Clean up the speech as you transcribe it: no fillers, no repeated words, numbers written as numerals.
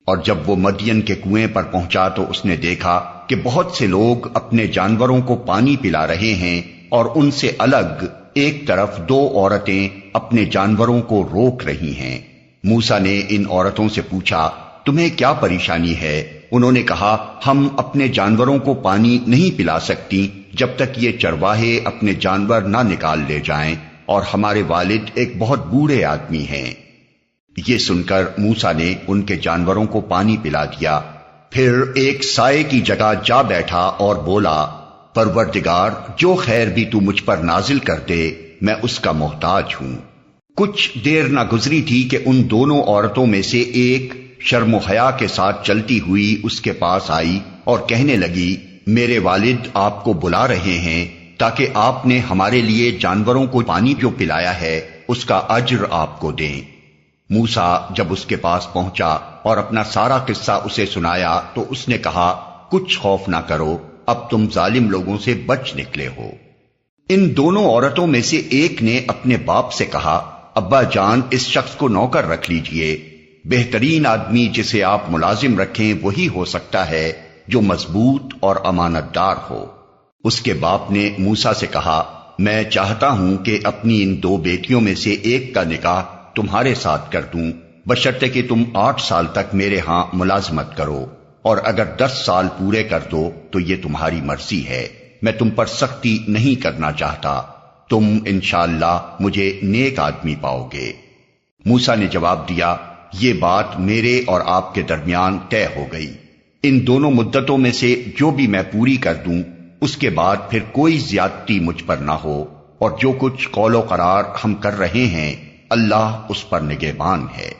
اور جب وہ مدین کے کنویں پر پہنچا تو اس نے دیکھا کہ بہت سے لوگ اپنے جانوروں کو پانی پلا رہے ہیں، اور ان سے الگ ایک طرف 2 عورتیں اپنے جانوروں کو روک رہی ہیں۔ موسیٰ نے ان عورتوں سے پوچھا، تمہیں کیا پریشانی ہے؟ انہوں نے کہا، ہم اپنے جانوروں کو پانی نہیں پلا سکتی جب تک یہ چرواہے اپنے جانور نہ نکال لے جائیں، اور ہمارے والد ایک بہت بوڑھے آدمی ہیں۔ یہ سن کر موسیٰ نے ان کے جانوروں کو پانی پلا دیا، پھر ایک سائے کی جگہ جا بیٹھا اور بولا، پروردگار، جو خیر بھی تو مجھ پر نازل کر دے میں اس کا محتاج ہوں۔ کچھ دیر نہ گزری تھی کہ ان دونوں عورتوں میں سے ایک شرم و حیا کے ساتھ چلتی ہوئی اس کے پاس آئی اور کہنے لگی، میرے والد آپ کو بلا رہے ہیں تاکہ آپ نے ہمارے لیے جانوروں کو پانی جو پلایا ہے اس کا اجر آپ کو دیں۔ موسیٰ جب اس کے پاس پہنچا اور اپنا سارا قصہ اسے سنایا تو اس نے کہا، کچھ خوف نہ کرو، اب تم ظالم لوگوں سے بچ نکلے ہو۔ ان دونوں عورتوں میں سے ایک نے اپنے باپ سے کہا، ابا جان، اس شخص کو نوکر رکھ لیجئے، بہترین آدمی جسے آپ ملازم رکھیں وہی ہو سکتا ہے جو مضبوط اور امانت دار ہو۔ اس کے باپ نے موسیٰ سے کہا، میں چاہتا ہوں کہ اپنی ان 2 بیٹیوں میں سے ایک کا نکاح تمہارے ساتھ کر دوں، بشرطے کہ تم 8 سال تک میرے ہاں ملازمت کرو، اور اگر 10 سال پورے کر دو تو یہ تمہاری مرضی ہے، میں تم پر سختی نہیں کرنا چاہتا، تم انشاءاللہ مجھے نیک آدمی پاؤ گے۔ موسیٰ نے جواب دیا، یہ بات میرے اور آپ کے درمیان طے ہو گئی، ان دونوں مدتوں میں سے جو بھی میں پوری کر دوں اس کے بعد پھر کوئی زیادتی مجھ پر نہ ہو، اور جو کچھ قول و قرار ہم کر رہے ہیں اللہ اس پر نگہبان ہے۔